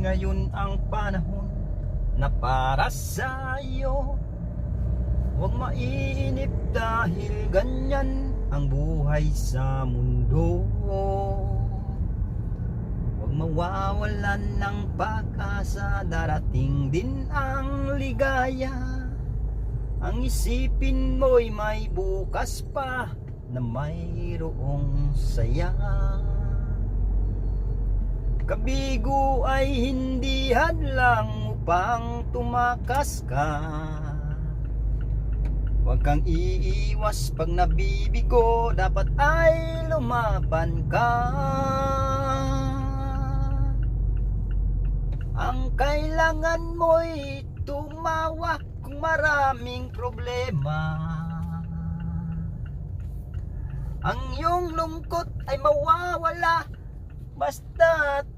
ngayon ang panahon na para sa'yo. Huwag mainip dahil ganyan ang buhay sa mundo. Huwag mawawalan ng pag-asa, darating din ang ligaya. Ang isipin mo'y may bukas pa na mayroong saya. Kabigo ay hindi hadlang upang tumakas ka. Huwag kang iiwas pag nabibigo, dapat ay lumaban ka. Ang kailangan mo'y tumawa kung maraming problema. Ang iyong lungkot ay mawawala basta't